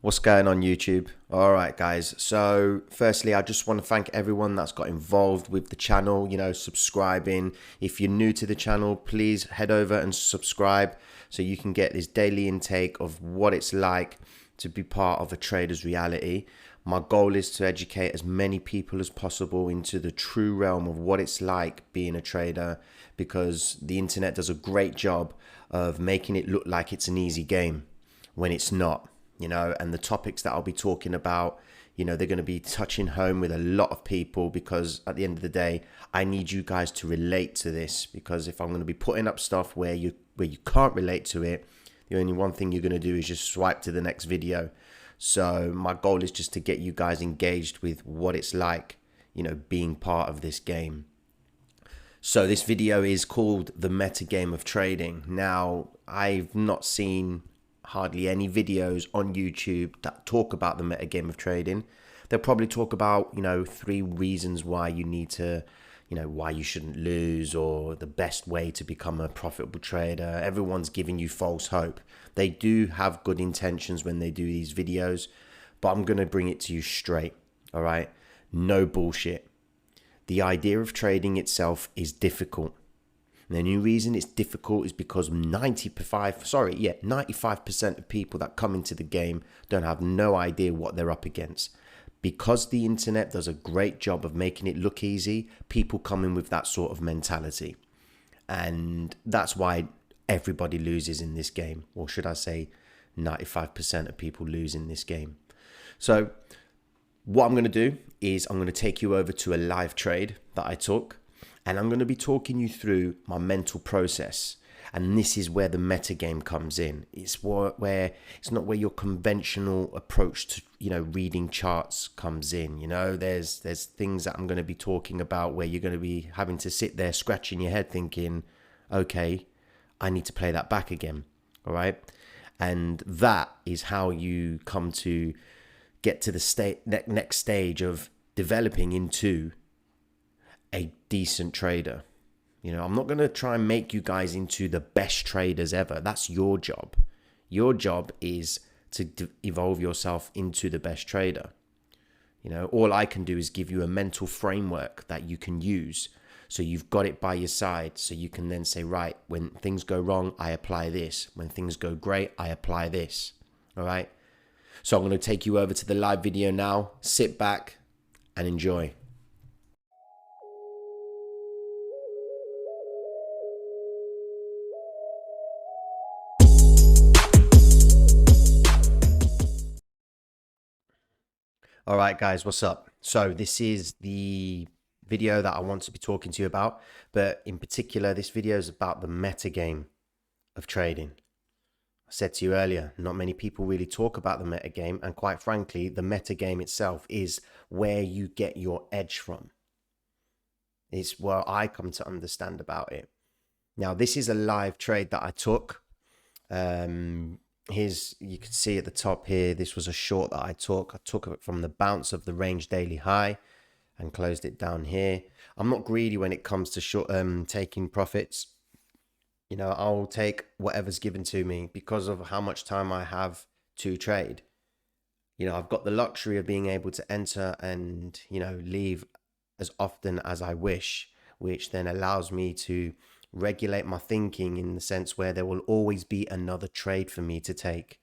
What's going on YouTube? All right, guys. So firstly, I just want to thank everyone that's got involved with the channel, subscribing. If you're new to the channel, please head over and subscribe so you can get this daily intake of what it's like to be part of a trader's reality. My goal is to educate as many people as possible into the true realm of what it's like being a trader, because the internet does a great job of making it look like it's an easy game when it's not. And the topics that I'll be talking about, they're going to be touching home with a lot of people, because at the end of the day, I need you guys to relate to this, because if I'm going to be putting up stuff where you can't relate to it, the only one thing you're going to do is just swipe to the next video. So my goal is just to get you guys engaged with what it's like, being part of this game. So this video is called The Metagame of Trading. Now, I've not seen hardly any videos on YouTube that talk about the metagame of trading. They'll probably talk about, 3 reasons why you need to, why you shouldn't lose, or the best way to become a profitable trader. Everyone's giving you false hope. They do have good intentions when they do these videos, but I'm going to bring it to you straight. All right. No bullshit. The idea of trading itself is difficult. And the only reason it's difficult is because 95% of people that come into the game don't have no idea what they're up against. Because the internet does a great job of making it look easy, people come in with that sort of mentality. And that's why everybody loses in this game. Or should I say 95% of people lose in this game. So what I'm going to do is I'm going to take you over to a live trade that I took. And I'm going to be talking you through my mental process. And this is where the metagame comes in. It's where it's not where your conventional approach to, reading charts comes in. There's things that I'm going to be talking about where you're going to be having to sit there scratching your head thinking, okay, I need to play that back again. All right. And that is how you come to get to the next stage of developing into a decent trader. I'm not going to try and make you guys into the best traders ever. That's your job. Your job is to evolve yourself into the best trader. All I can do is give you a mental framework that you can use. So you've got it by your side. So you can then say, right, when things go wrong, I apply this. When things go great, I apply this. All right. So I'm going to take you over to the live video now. Sit back and enjoy. All right, guys, what's up? So this is the video that I want to be talking to you about, but in particular, this video is about the metagame of trading. I said to you earlier, not many people really talk about the metagame, and quite frankly, the metagame itself is where you get your edge from. It's where I come to understand about it. Now, this is a live trade that I took. You can see at the top here, this was a short that I took. I took it from the bounce of the range daily high and closed it down here. I'm not greedy when it comes to short taking profits. I'll take whatever's given to me because of how much time I have to trade. I've got the luxury of being able to enter and, leave as often as I wish, which then allows me to regulate my thinking in the sense where there will always be another trade for me to take.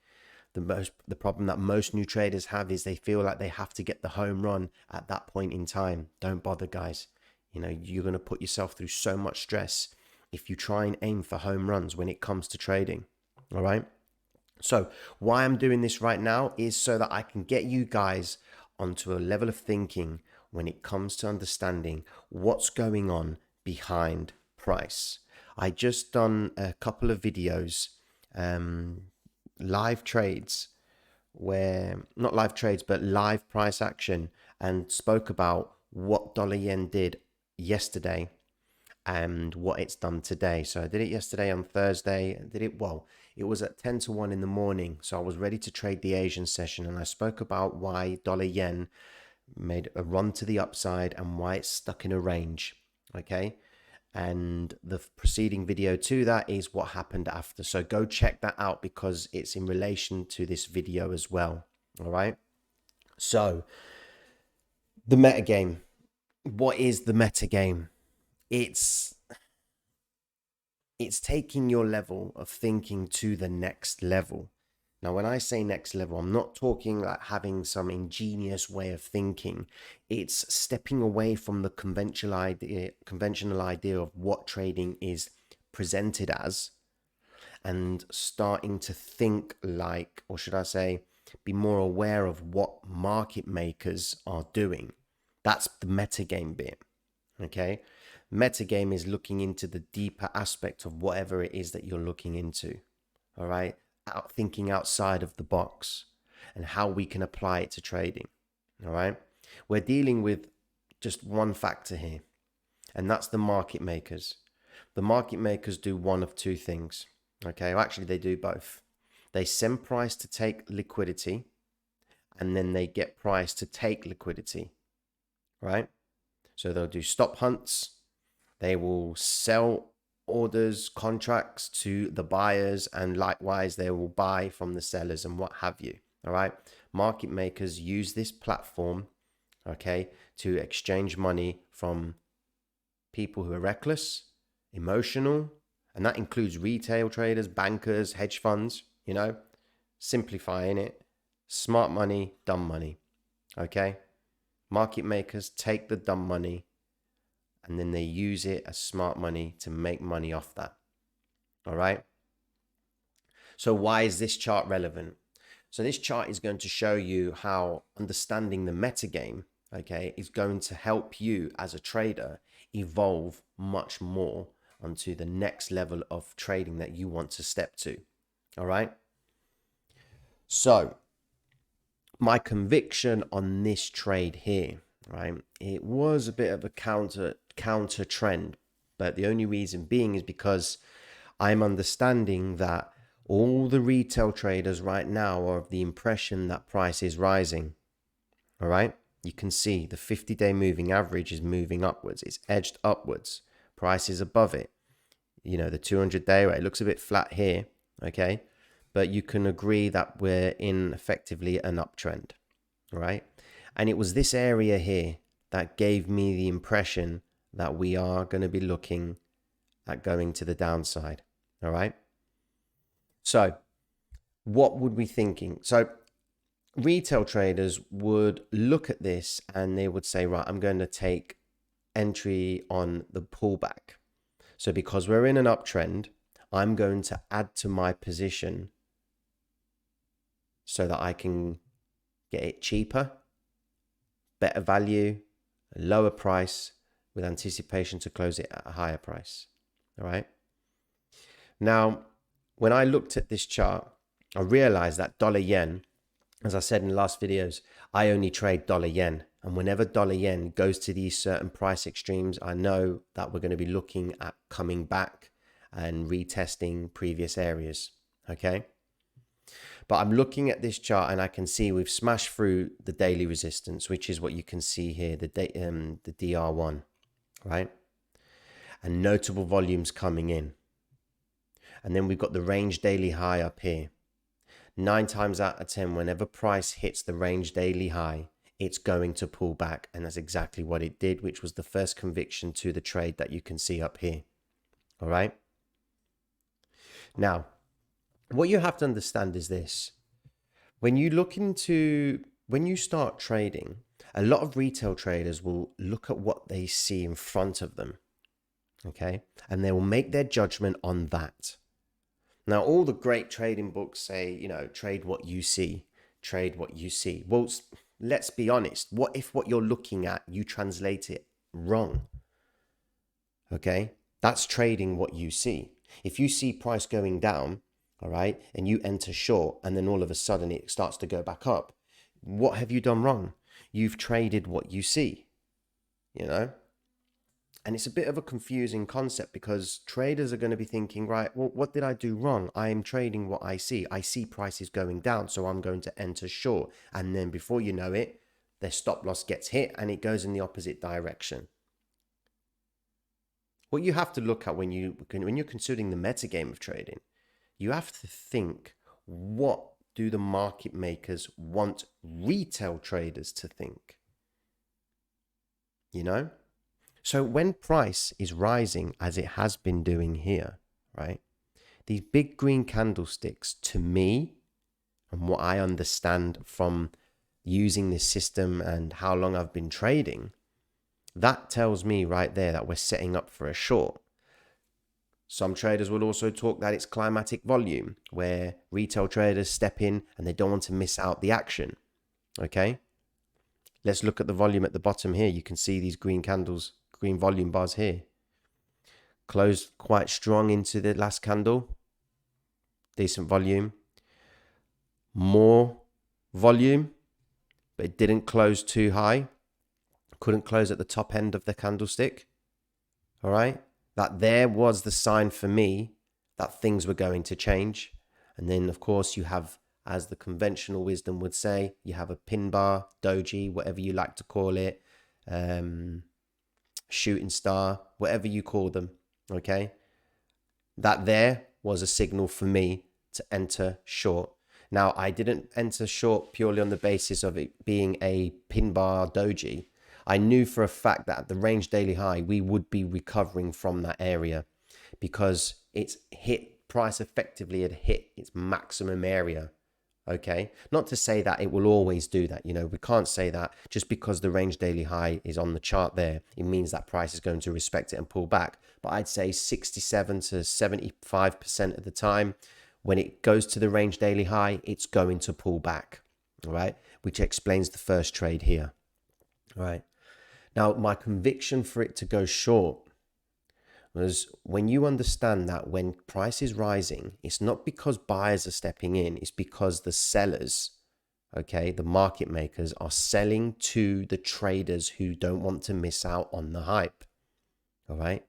The problem that most new traders have is they feel like they have to get the home run at that point in time. Don't bother, guys. You're going to put yourself through so much stress if you try and aim for home runs when it comes to trading. All right. So why I'm doing this right now is so that I can get you guys onto a level of thinking when it comes to understanding what's going on behind price. I just done a couple of videos, live trades, where not live trades but live price action, and spoke about what dollar yen did yesterday and what it's done today. So I did it yesterday on Thursday. It was at 10 to 1 in the morning, so I was ready to trade the Asian session, and I spoke about why dollar yen made a run to the upside and why it's stuck in a range. Okay. And the preceding video to that is what happened after. So go check that out because it's in relation to this video as well. All right. So the metagame. What is the metagame? It's it's taking your level of thinking to the next level. Now, when I say next level, I'm not talking like having some ingenious way of thinking. It's stepping away from the conventional idea of what trading is presented as, and starting to think like, or should I say, be more aware of what market makers are doing. That's the metagame bit. Okay. Metagame is looking into the deeper aspect of whatever it is that you're looking into. All right. Thinking outside of the box and how we can apply it to trading. All right. We're dealing with just one factor here, and that's the market makers. The market makers do one of two things. Okay. Well, actually, they do both. They send price to take liquidity, and then they get price to take liquidity. Right. So they'll do stop hunts. They will sell orders, contracts to the buyers, and likewise, they will buy from the sellers and what have you. All right. Market makers use this platform, okay, to exchange money from people who are reckless, emotional, and that includes retail traders, bankers, hedge funds, simplifying it. Smart money, dumb money. Okay. Market makers take the dumb money and then they use it as smart money to make money off that. All right. So why is this chart relevant? So this chart is going to show you how understanding the metagame, okay, is going to help you as a trader evolve much more onto the next level of trading that you want to step to. All right. So my conviction on this trade here, right, it was a bit of a counter trend, but the only reason being is because I'm understanding that all the retail traders right now are of the impression that price is rising. All right. You can see the 50-day moving average is moving upwards. It's edged upwards. Price is above it. The 200-day rate looks a bit flat here. Okay. But you can agree that we're in effectively an uptrend. Right. And it was this area here that gave me the impression that we are going to be looking at going to the downside. All right. So what would we thinking? So retail traders would look at this and they would say, right, I'm going to take entry on the pullback. So because we're in an uptrend, I'm going to add to my position so that I can get it cheaper, better value, a lower price with anticipation to close it at a higher price. All right. Now, when I looked at this chart, I realized that dollar yen, as I said in the last videos, I only trade dollar yen. And whenever dollar yen goes to these certain price extremes, I know that we're going to be looking at coming back and retesting previous areas. Okay. But I'm looking at this chart and I can see we've smashed through the daily resistance, which is what you can see here, the DR1, right? And notable volumes coming in. And then we've got the range daily high up here. 9 times out of 10, whenever price hits the range daily high, it's going to pull back. And that's exactly what it did, which was the first conviction to the trade that you can see up here. All right. Now, what you have to understand is this. When you start trading, a lot of retail traders will look at what they see in front of them. Okay. And they will make their judgment on that. Now, all the great trading books say, trade what you see, trade what you see. Well, let's be honest. What if what you're looking at, you translate it wrong? Okay. That's trading what you see. If you see price going down, all right, and you enter short and then all of a sudden it starts to go back up, what have you done wrong? You've traded what you see, And it's a bit of a confusing concept because traders are going to be thinking, right, well, what did I do wrong? I am trading what I see. I see prices going down, so I'm going to enter short. And then before you know it, their stop loss gets hit and it goes in the opposite direction. What you have to look at when you're considering the metagame of trading, you have to think, what do the market makers want retail traders to think? You know? So when price is rising, as it has been doing here, right? These big green candlesticks, to me, and what I understand from using this system and how long I've been trading, that tells me right there that we're setting up for a short. Some traders will also talk that it's climatic volume, where retail traders step in and they don't want to miss out the action. Okay? Let's look at the volume at the bottom here. You can see these green candles, green volume bars here. Closed quite strong into the last candle. Decent volume. More volume, but it didn't close too high. Couldn't close at the top end of the candlestick. All right? That there was the sign for me that things were going to change. And then, of course, you have, as the conventional wisdom would say, you have a pin bar, doji, whatever you like to call it, shooting star, whatever you call them, okay? That there was a signal for me to enter short. Now, I didn't enter short purely on the basis of it being a pin bar doji. I knew for a fact that at the range daily high, we would be recovering from that area because it's hit, price effectively had hit its maximum area. Okay, not to say that it will always do that. You know, we can't say that just because the range daily high is on the chart there, it means that price is going to respect it and pull back. But I'd say 67 to 75% of the time, when it goes to the range daily high, it's going to pull back. All right, which explains the first trade here. All right. Now, my conviction for it to go short was when you understand that when price is rising, it's not because buyers are stepping in, it's because the sellers, okay, the market makers are selling to the traders who don't want to miss out on the hype. All right.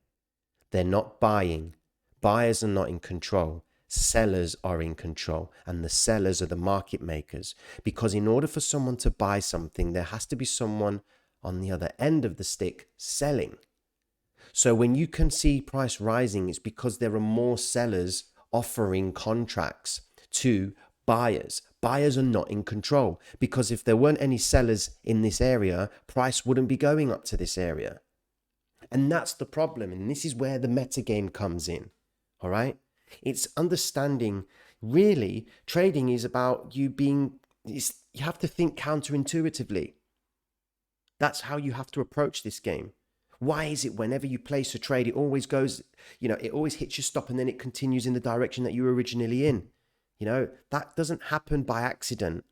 They're not buying. Buyers are not in control. Sellers are in control, and the sellers are the market makers. Because in order for someone to buy something, there has to be someone on the other end of the stick selling. So when you can see price rising, it's because there are more sellers offering contracts to buyers. Buyers are not in control, because if there weren't any sellers in this area, price wouldn't be going up to this area. And that's the problem. And this is where the metagame comes in. All right. It's understanding, really, trading is about you have to think counterintuitively. That's how you have to approach this game. Why is it whenever you place a trade, it always goes, it always hits your stop and then it continues in the direction that you were originally in? That doesn't happen by accident.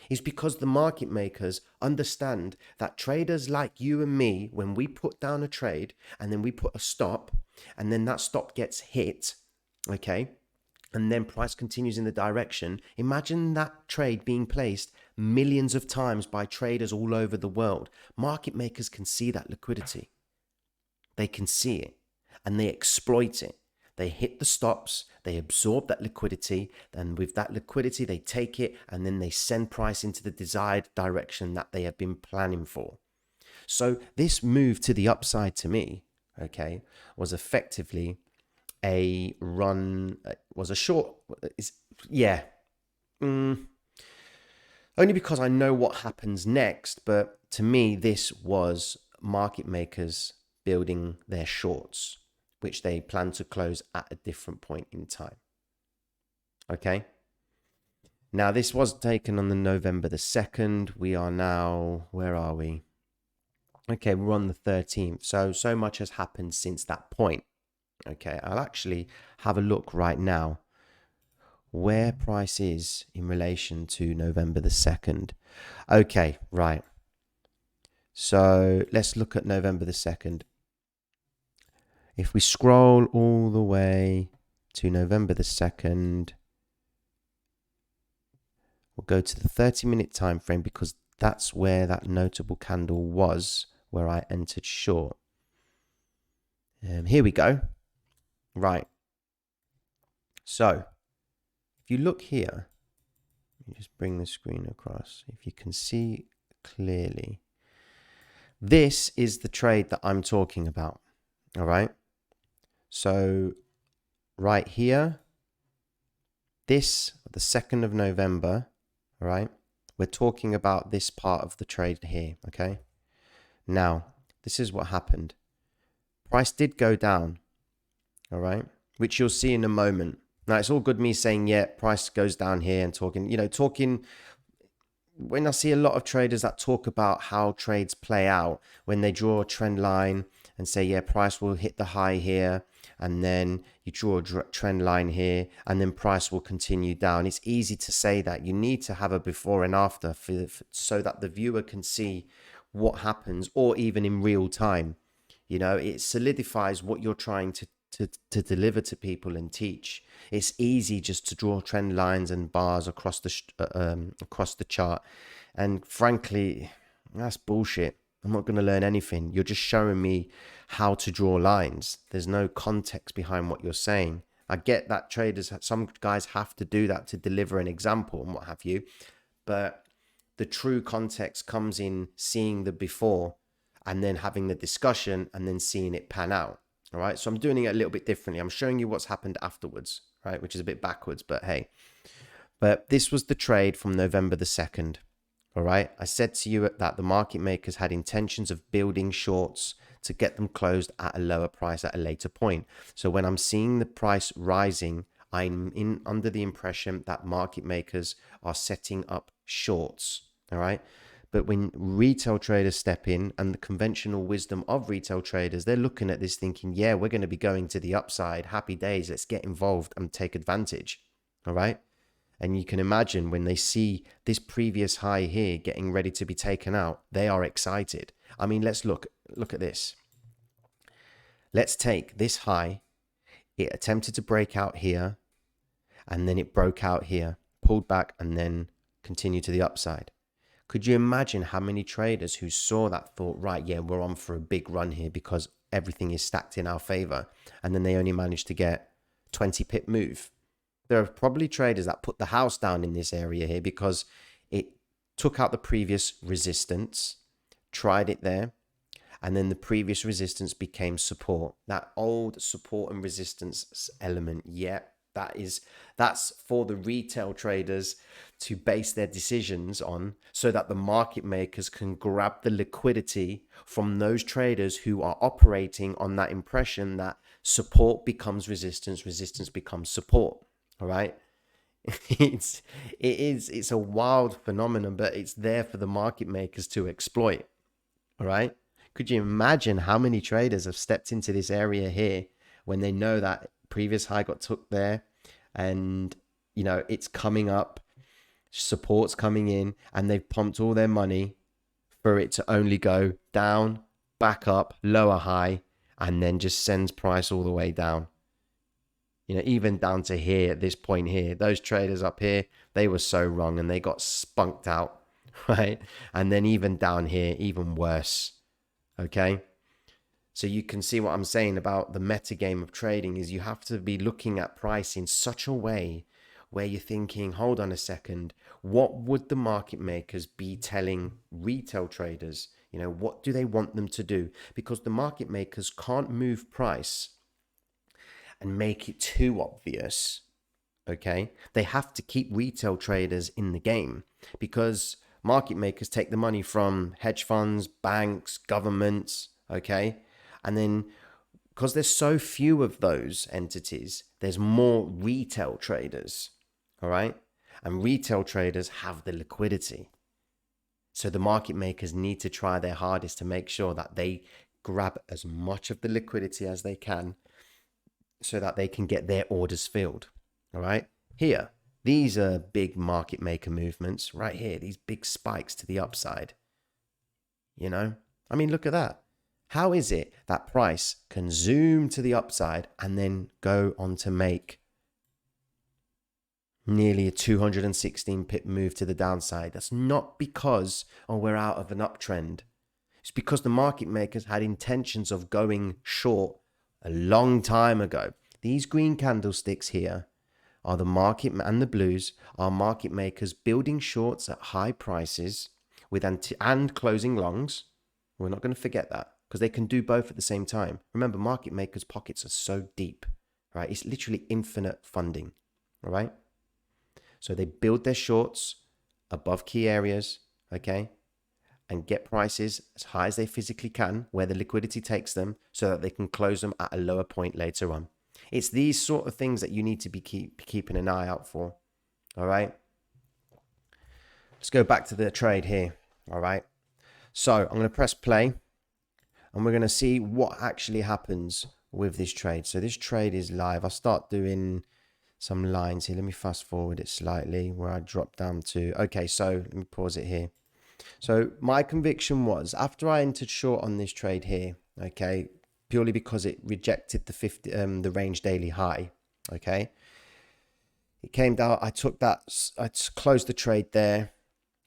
It's because the market makers understand that traders like you and me, when we put down a trade and then we put a stop and then that stop gets hit, okay, and then price continues in the direction, imagine that trade being placed millions of times by traders all over the world. Market makers can see that liquidity. They can see it and they exploit it. They hit the stops, they absorb that liquidity, and with that liquidity, they take it and then they send price into the desired direction that they have been planning for. So this move to the upside to me, okay, was effectively a run, was a short, only because I know what happens next, but to me, this was market makers building their shorts, which they plan to close at a different point in time. Okay. Now, this was taken on the November the 2nd. We are now, where are we? Okay, we're on the 13th. So much has happened since that point. Okay, I'll actually have a look right now where price is in relation to November the 2nd. Okay, right. So let's look at November the 2nd. If we scroll all the way to November the 2nd, we'll go to the 30-minute time frame because that's where that notable candle was, where I entered short. Here we go. Right. So if you look here, let me just bring the screen across. If you can see clearly, this is the trade that I'm talking about. All right. So right here, this the 2nd of November, all right, we're talking about this part of the trade here, okay? Now, this is what happened. Price did go down, all right, which you'll see in a moment. Now, it's all good me saying, yeah, price goes down here and talking, when I see a lot of traders that talk about how trades play out, when they draw a trend line and say, yeah, price will hit the high here, and then you draw a trend line here, and then price will continue down. It's easy to say that. You need to have a before and after so that the viewer can see what happens, or even in real time. It solidifies what you're trying to deliver to people and teach. It's easy just to draw trend lines and bars across the chart, and frankly, that's bullshit. I'm not going to learn anything. You're just showing me how to draw lines. There's no context behind what you're saying. I get that some guys have to do that to deliver an example and what have you, but the true context comes in seeing the before and then having the discussion and then seeing it pan out. All right. So I'm doing it a little bit differently. I'm showing you what's happened afterwards, right? Which is a bit backwards, but hey. But this was the trade from November the 2nd. All right. I said to you that the market makers had intentions of building shorts to get them closed at a lower price at a later point. So when I'm seeing the price rising, I'm under the impression that market makers are setting up shorts. All right. But when retail traders step in, and the conventional wisdom of retail traders, they're looking at this thinking, yeah, we're going to be going to the upside. Happy days. Let's get involved and take advantage. All right. And you can imagine when they see this previous high here getting ready to be taken out, they are excited. I mean, let's look at this. Let's take this high. It attempted to break out here, and then it broke out here, pulled back, and then continued to the upside. Could you imagine how many traders who saw that thought, right, yeah, we're on for a big run here because everything is stacked in our favor, and then they only managed to get 20 pip move? There are probably traders that put the house down in this area here because it took out the previous resistance, tried it there, and then the previous resistance became support. That old support and resistance element, yeah, that's for the retail traders to base their decisions on, so that the market makers can grab the liquidity from those traders who are operating on that impression that support becomes resistance, resistance becomes support. All right. It's a wild phenomenon, but it's there for the market makers to exploit. All right. Could you imagine how many traders have stepped into this area here when they know that previous high got took there, and it's coming up, support's coming in, and they've pumped all their money for it to only go down, back up, lower high, and then just sends price all the way down. Even down to here at this point here, those traders up here, they were so wrong and they got spunked out, right? And then even down here, even worse. Okay. So you can see what I'm saying about the metagame of trading is you have to be looking at price in such a way where you're thinking, hold on a second, what would the market makers be telling retail traders? What do they want them to do? Because the market makers can't move price and make it too obvious. Okay. They have to keep retail traders in the game, because market makers take the money from hedge funds, banks, governments. Okay. And then because there's so few of those entities, there's more retail traders. All right. And retail traders have the liquidity. So the market makers need to try their hardest to make sure that they grab as much of the liquidity as they can so that they can get their orders filled. All right. Here, these are big market maker movements right here. These big spikes to the upside. I mean, look at that. How is it that price can zoom to the upside and then go on to make nearly a 216 pip move to the downside? That's not because, we're out of an uptrend. It's because the market makers had intentions of going short a long time ago. These green candlesticks here are the market, and the blues are market makers building shorts at high prices and closing longs. We're not going to forget that, because they can do both at the same time. Remember, market makers' pockets are so deep, right? It's literally infinite funding, all right? So they build their shorts above key areas, okay, and get prices as high as they physically can where the liquidity takes them so that they can close them at a lower point later on. It's these sort of things that you need to be keeping an eye out for. All right. Let's go back to the trade here. All right. So I'm going to press play and we're going to see what actually happens with this trade. So this trade is live. I'll start doing some lines here. Let me fast forward it slightly where I drop down to. Okay, so let me pause it here. So my conviction was after I entered short on this trade here, okay, purely because it rejected the range daily high, okay. It came down, I closed the trade there.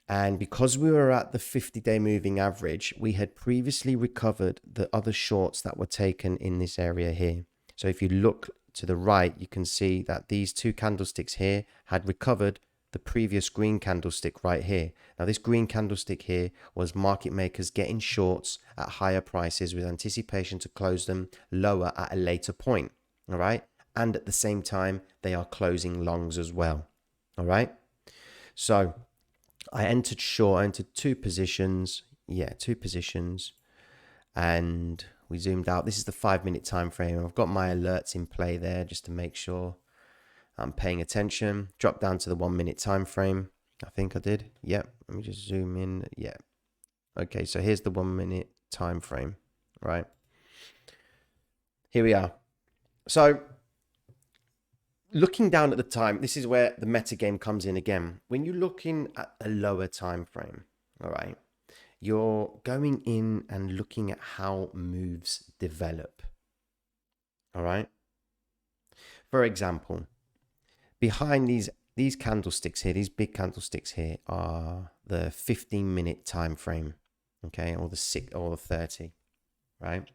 And because we were at the 50-day moving average, we had previously recovered the other shorts that were taken in this area here. So if you look to the right, you can see that these two candlesticks here had recovered the previous green candlestick right here. Now this green candlestick here was market makers getting shorts at higher prices with anticipation to close them lower at a later point. All right. And at the same time, they are closing longs as well. All right. So I entered short, I entered two positions. Yeah, two positions. And we zoomed out. This is the 5-minute time frame. I've got my alerts in play there just to make sure I'm paying attention. Drop down to the 1-minute time frame. I think I did. Yep. Let me just zoom in. Yeah. Okay, so here's the 1-minute time frame, right? Here we are. So looking down at the time, this is where the metagame comes in again. When you're looking at a lower time frame, all right, you're going in and looking at how moves develop. All right. For example, behind these candlesticks here, these big candlesticks here are the 15-minute time frame, okay, or the 30, right?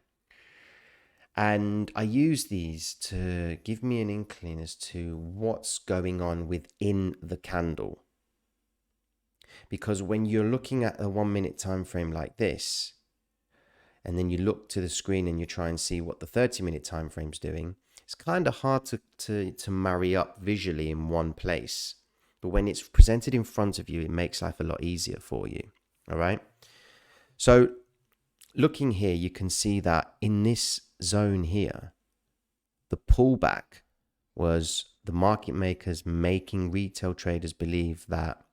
And I use these to give me an inkling as to what's going on within the candle. Because when you're looking at a 1-minute time frame like this, and then you look to the screen and you try and see what the 30-minute time frame's doing, it's kind of hard to marry up visually in one place. But when it's presented in front of you, it makes life a lot easier for you. All right. So looking here, you can see that in this zone here, the pullback was the market makers making retail traders believe that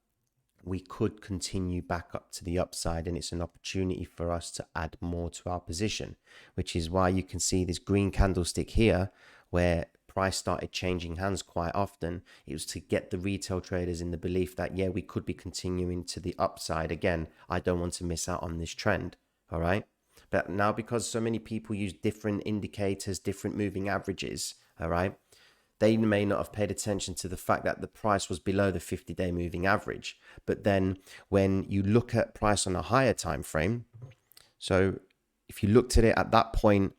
we could continue back up to the upside, and it's an opportunity for us to add more to our position, which is why you can see this green candlestick here where price started changing hands quite often. It was to get the retail traders in the belief that, yeah, we could be continuing to the upside again. I don't want to miss out on this trend. All right. But now, because so many people use different indicators, different moving averages, all right, they may not have paid attention to the fact that the price was below the 50-day moving average. But then when you look at price on a higher time frame, so if you looked at it at that point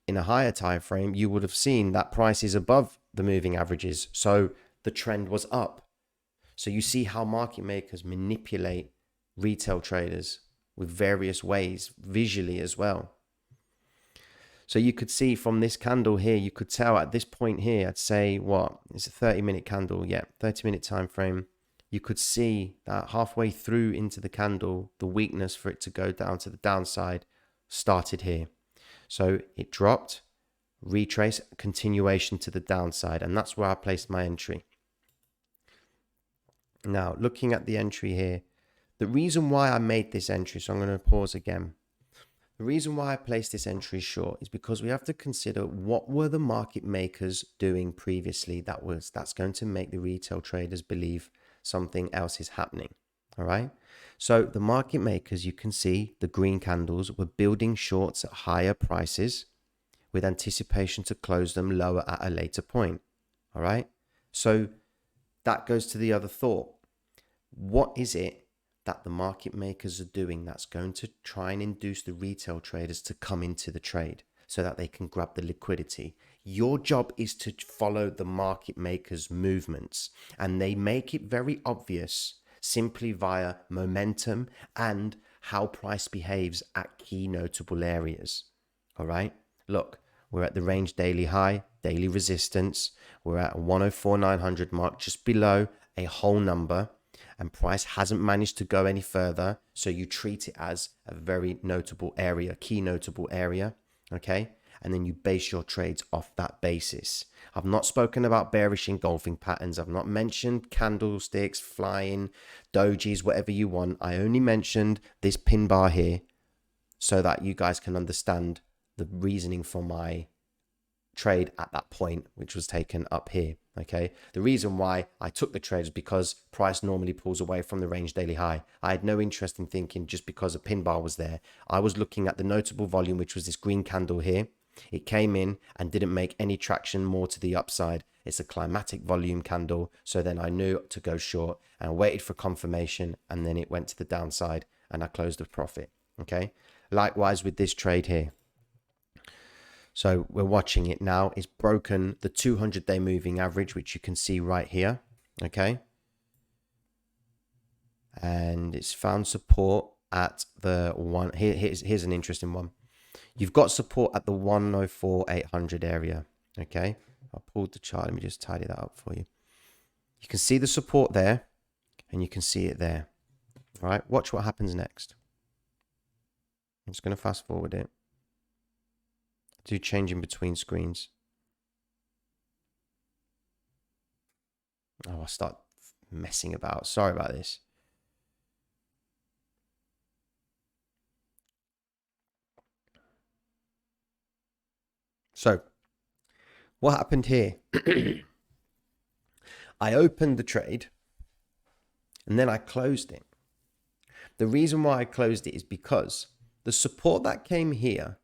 in a higher time frame, you would have seen that price is above the moving averages. So the trend was up. So you see how market makers manipulate retail traders with various ways visually as well. So you could see from this candle here, you could tell at this point here, I'd say what? It's a 30-minute candle. Yeah, 30-minute time frame. You could see that halfway through into the candle, the weakness for it to go down to the downside started here. So it dropped, retrace, continuation to the downside. And that's where I placed my entry. Now, looking at the entry here, the reason why I made this entry, so I'm going to pause again. The reason why I placed this entry short is because we have to consider what were the market makers doing previously that's going to make the retail traders believe something else is happening. All right. So the market makers, you can see the green candles were building shorts at higher prices with anticipation to close them lower at a later point. All right. So that goes to the other thought. What is it that the market makers are doing that's going to try and induce the retail traders to come into the trade so that they can grab the liquidity? Your job is to follow the market makers' movements, and they make it very obvious simply via momentum and how price behaves at key notable areas. All right, look, we're at the range daily high, daily resistance. We're at 104,900 mark, just below a whole number and price hasn't managed to go any further, so you treat it as a very notable area, key notable area, okay? And then you base your trades off that basis. I've not spoken about bearish engulfing patterns. I've not mentioned candlesticks, flying, dojis, whatever you want. I only mentioned this pin bar here so that you guys can understand the reasoning for my trade at that point, which was taken up here. Okay, the reason why I took the trade is because price normally pulls away from the range daily high. I had no interest in thinking just because a pin bar was there. I was looking at the notable volume, which was this green candle here. It came in and didn't make any traction more to the upside. It's a climatic volume candle, so then I knew to go short and waited for confirmation, and then it went to the downside and I closed with profit. Okay, likewise with this trade here. So we're watching it now. It's broken the 200-day moving average, which you can see right here. Okay. And it's found support at the one. Here's an interesting one. You've got support at the 104,800 area. Okay. I pulled the chart. Let me just tidy that up for you. You can see the support there and you can see it there. All right. Watch what happens next. I'm just going to fast forward it. Do changing between screens. Oh, I'll start messing about. Sorry about this. So, what happened here? I opened the trade and then I closed it. The reason why I closed it is because the support that came here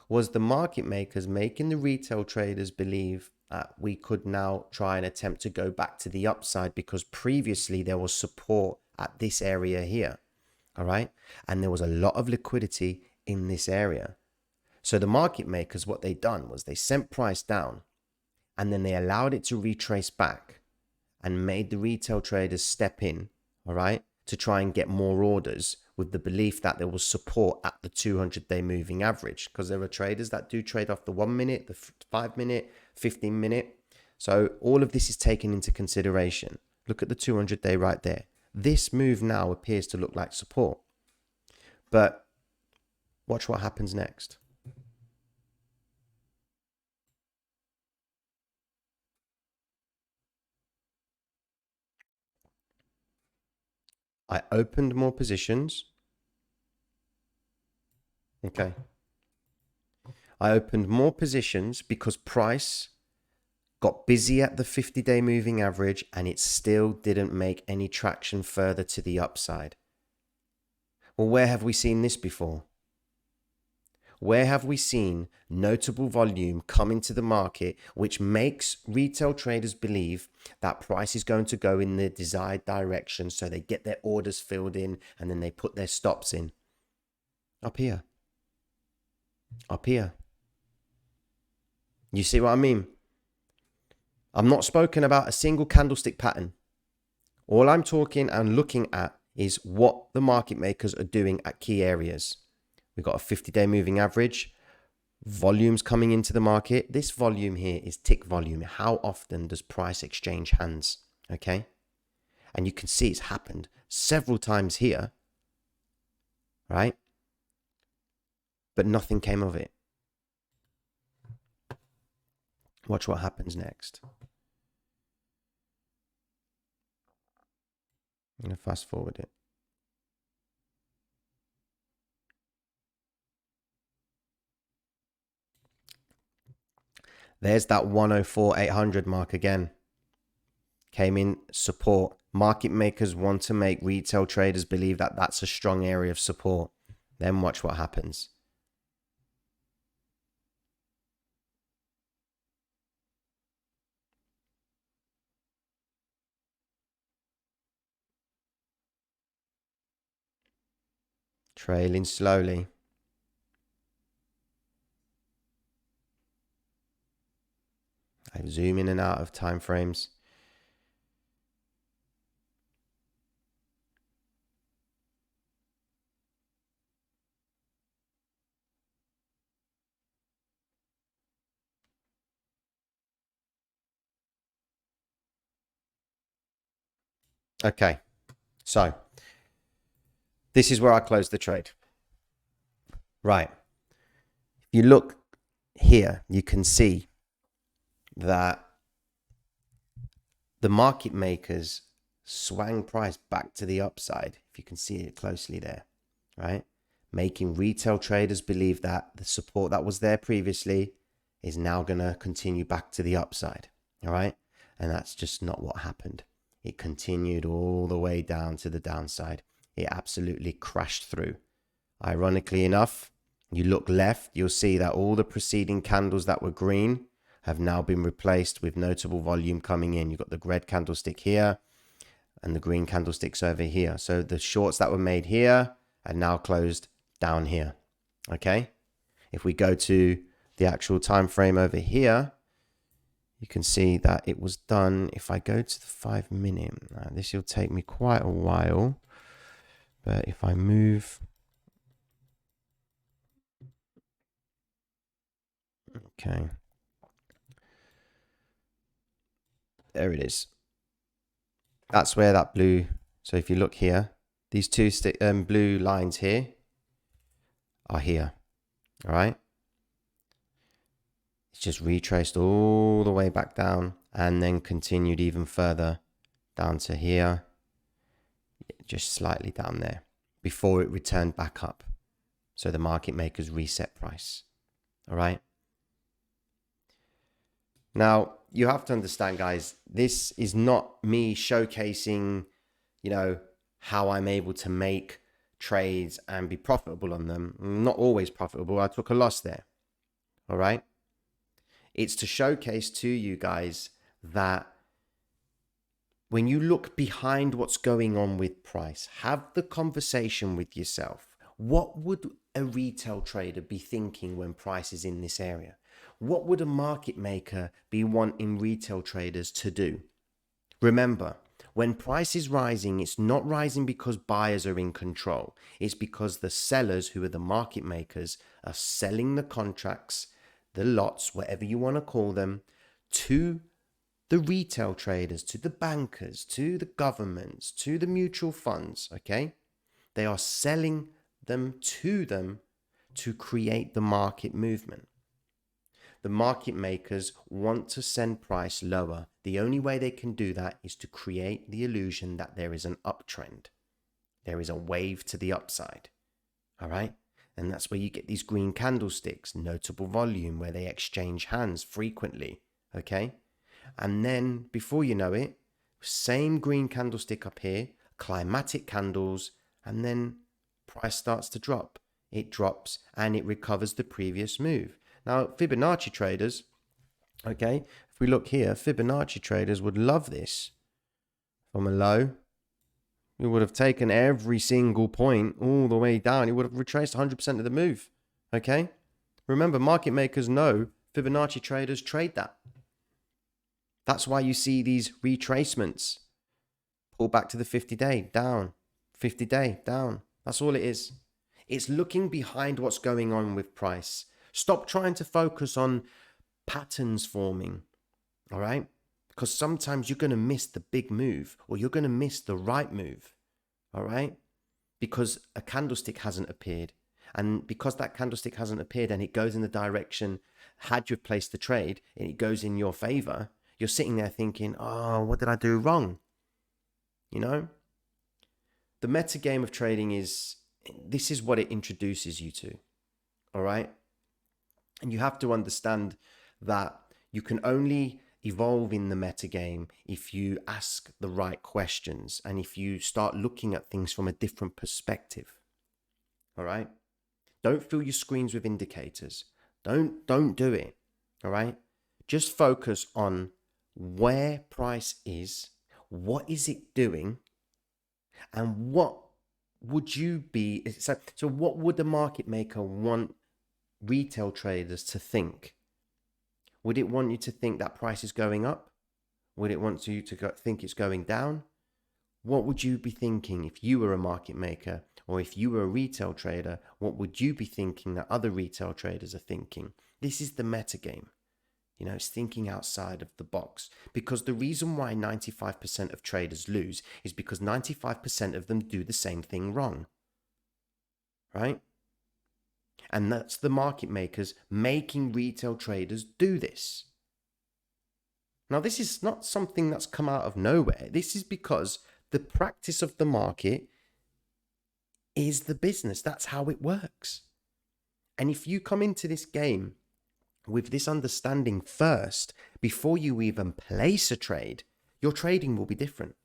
was the market makers making the retail traders believe that we could now try and attempt to go back to the upside because previously there was support at this area here. All right. And there was a lot of liquidity in this area. So the market makers, what they done was they sent price down and then they allowed it to retrace back and made the retail traders step in. All right. To try and get more orders with the belief that there was support at the 200-day moving average, because there are traders that do trade off the 1 minute, the 5 minute, 15 minute. So all of this is taken into consideration. Look at the 200-day right there. This move now appears to look like support. But watch what happens next. I opened more positions. Okay. I opened more positions because price got busy at the 50-day moving average and it still didn't make any traction further to the upside. Well, where have we seen this before? Where have we seen notable volume come into the market, which makes retail traders believe that price is going to go in the desired direction, so they get their orders filled in and then they put their stops in? Up here. Up here. You see what I mean? I'm not spoken about a single candlestick pattern. All I'm talking and looking at is what the market makers are doing at key areas. We've got a 50-day moving average, volumes coming into the market. This volume here is tick volume. How often does price exchange hands? Okay. And you can see it's happened several times here, right? But nothing came of it. Watch what happens next. I'm going to fast forward it. There's that 104,800 mark again. Came in support. Market makers want to make retail traders believe that that's a strong area of support. Then watch what happens. Trailing slowly. I zoom in and out of time frames. Okay, so this is where I closed the trade. Right. If you look here, you can see that the market makers swang price back to the upside. If you can see it closely there, right? Making retail traders believe that the support that was there previously is now going to continue back to the upside. All right. And that's just not what happened. It continued all the way down to the downside. It absolutely crashed through. Ironically enough, you look left, you'll see that all the preceding candles that were green have now been replaced with notable volume coming in. You've got the red candlestick here and the green candlesticks over here. So the shorts that were made here are now closed down here. Okay. If we go to the actual time frame over here, you can see that it was done. If I go to the 5 minute, this will take me quite a while. But if I move, okay, there it is. That's where that blue. So if you look here, these two blue lines here are here. All right. It's just retraced all the way back down and then continued even further down to here, just slightly down there before it returned back up. So the market makers reset price. All right. Now you have to understand, guys, this is not me showcasing, how I'm able to make trades and be profitable on them. I'm not always profitable. I took a loss there. All right. It's to showcase to you guys that when you look behind what's going on with price, have the conversation with yourself. What would a retail trader be thinking when price is in this area? What would a market maker be wanting retail traders to do? Remember, when price is rising, it's not rising because buyers are in control. It's because the sellers, who are the market makers, are selling the contracts, the lots, whatever you want to call them, to the retail traders, to the bankers, to the governments, to the mutual funds, okay? They are selling them to create the market movement. The market makers want to send price lower. The only way they can do that is to create the illusion that there is an uptrend. There is a wave to the upside, all right? And that's where you get these green candlesticks, notable volume, where they exchange hands frequently, okay? And then before you know it, same green candlestick up here, climatic candles, and then price starts to drop. It drops and it recovers the previous move. Now, Fibonacci traders, okay, if we look here, Fibonacci traders would love this. From a low, we would have taken every single point all the way down. It would have retraced 100% of the move, okay? Remember, market makers know Fibonacci traders trade that. That's why you see these retracements. Pull back to the 50-day, down. 50-day, down. That's all it is. It's looking behind what's going on with price. Stop trying to focus on patterns forming, all right? Because sometimes you're going to miss the big move or you're going to miss the right move, all right? Because a candlestick hasn't appeared. And because that candlestick hasn't appeared and it goes in the direction, had you placed the trade and it goes in your favor, you're sitting there thinking, oh, what did I do wrong? The metagame of trading this is what it introduces you to, all right? And you have to understand that you can only evolve in the metagame if you ask the right questions and if you start looking at things from a different perspective. All right? Don't fill your screens with indicators. Don't do it. All right? Just focus on where price is, what is it doing, and what would you be... So what would the market maker want retail traders to think? Would it want you to think that price is going up? Would it want you to think it's going down? What would you be thinking if you were a market maker, or if you were a retail trader? What would you be thinking that other retail traders are thinking? This is the metagame. You know, it's thinking outside of the box. Because the reason why 95% of traders lose is because 95% of them do the same thing wrong. Right? And that's the market makers making retail traders do this. Now, this is not something that's come out of nowhere. This is because the practice of the market is the business. That's how it works. And if you come into this game with this understanding first, before you even place a trade, your trading will be different.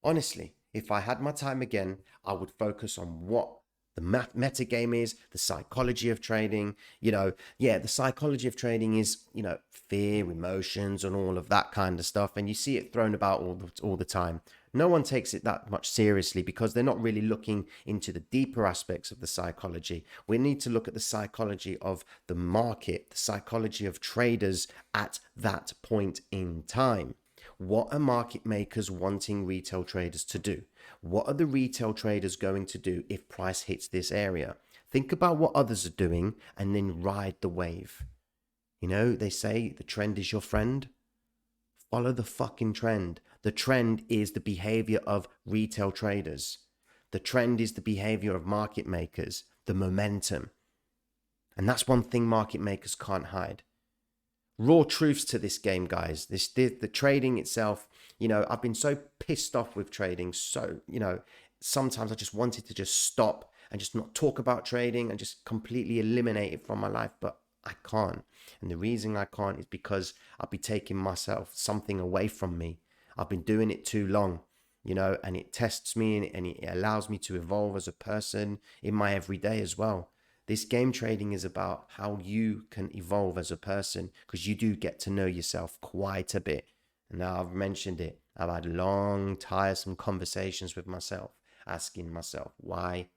Honestly, if I had my time again, I would focus on what the metagame is, the psychology of trading. You know, yeah, the psychology of trading is, you know, fear, emotions, and all of that kind of stuff. And you see it thrown about all the time. No one takes it that much seriously because they're not really looking into the deeper aspects of the psychology. We need to look at the psychology of the market, the psychology of traders at that point in time. What are market makers wanting retail traders to do? What are the retail traders going to do if price hits this area? Think about what others are doing and then ride the wave. You know, they say the trend is your friend. Follow the fucking trend. The trend is the behavior of retail traders. The trend is the behavior of market makers, the momentum. And that's one thing market makers can't hide. Raw truths to this game, guys. The trading itself, you know, I've been so pissed off with trading. So, you know, sometimes I just wanted to just stop and just not talk about trading and just completely eliminate it from my life. But I can't. And the reason I can't is because I'll be taking myself something away from me. I've been doing it too long, you know, and it tests me and it allows me to evolve as a person in my everyday as well. This game trading is about how you can evolve as a person because you do get to know yourself quite a bit. And now I've mentioned it. I've had long, tiresome conversations with myself, asking myself, why?